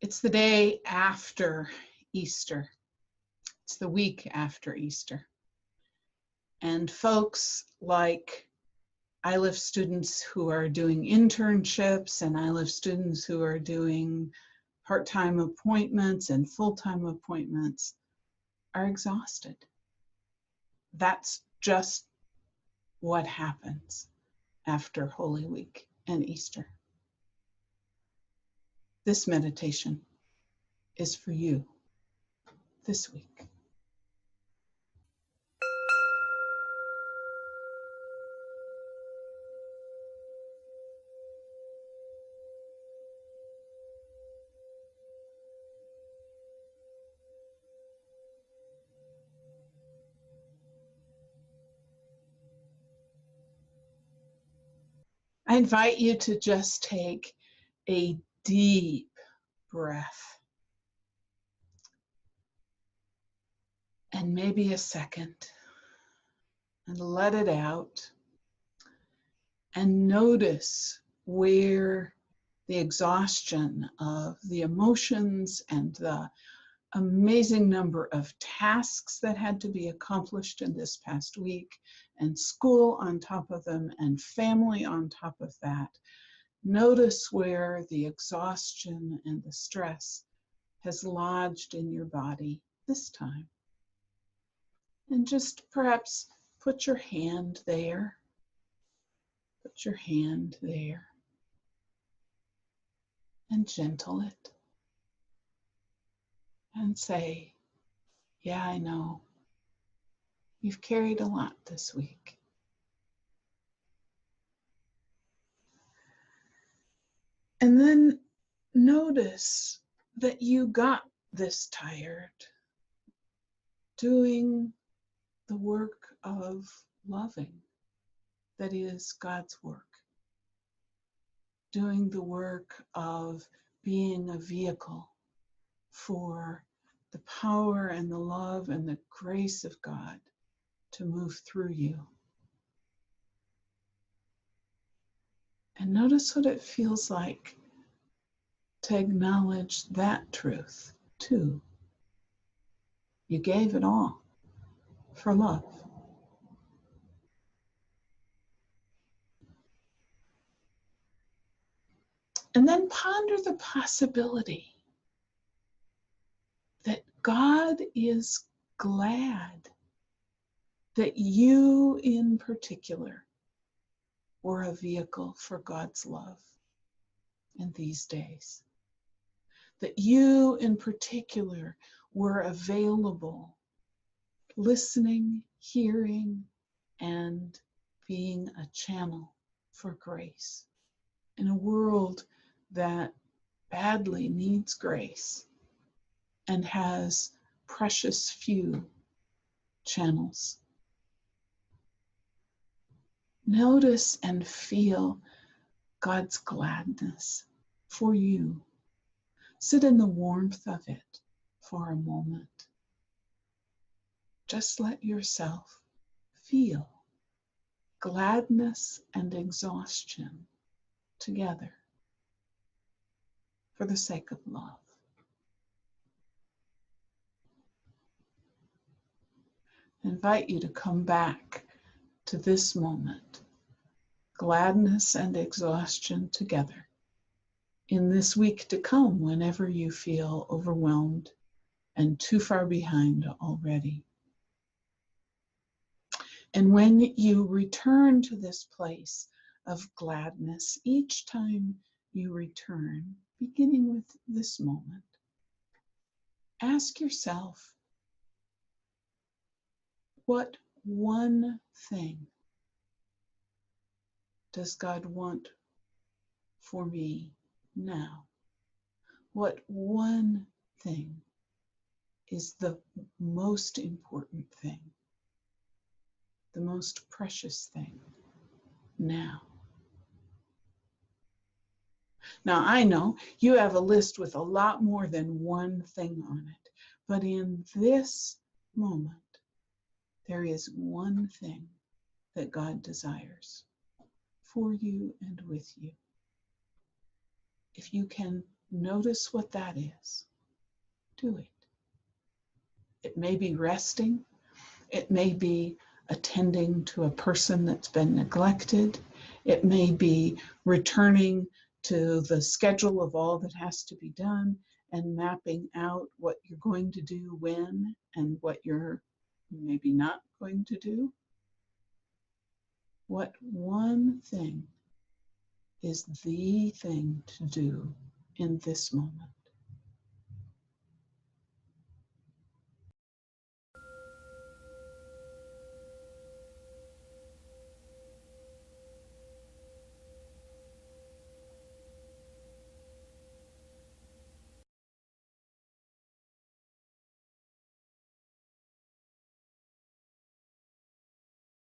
It's the day after Easter. It's the week after Easter. And folks like ILIF students who are doing internships and ILIF students who are doing part-time appointments and full-time appointments are exhausted. That's just what happens after Holy Week and Easter. This meditation is for you this week. I invite you to just take a deep breath and maybe a second and let it out and notice where the exhaustion of the emotions and the amazing number of tasks that had to be accomplished in this past week, and school on top of them, and family on top of that. Notice where the exhaustion and the stress has lodged in your body this time. And just perhaps put your hand there. Put your hand there. And gentle it. And say, yeah, I know. You've carried a lot this week. And then notice that you got this tired doing the work of loving, that is God's work. Doing the work of being a vehicle for the power and the love and the grace of God to move through you. And notice what it feels like to acknowledge that truth too. You gave it all for love. And then ponder the possibility that God is glad that you in particular were a vehicle for God's love in these days. That you in particular were available, listening, hearing, and being a channel for grace in a world that badly needs grace and has precious few channels. Notice and feel God's gladness for you. Sit in the warmth of it for a moment. Just let yourself feel gladness and exhaustion together for the sake of love. I invite you to come back to this moment, gladness and exhaustion together, in this week to come whenever you feel overwhelmed and too far behind already. And when you return to this place of gladness, each time you return, beginning with this moment, ask yourself, what one thing does God want for me now? What one thing is the most important thing, the most precious thing now? Now, I know you have a list with a lot more than one thing on it, but in this moment, there is one thing that God desires for you and with you. If you can Notice what that is. Do it. It may be resting. It may be attending to a person that's been neglected. It may be returning to the schedule of all that has to be done and mapping out what you're going to do when and what you're maybe not going to do. What one thing is the thing to do in this moment?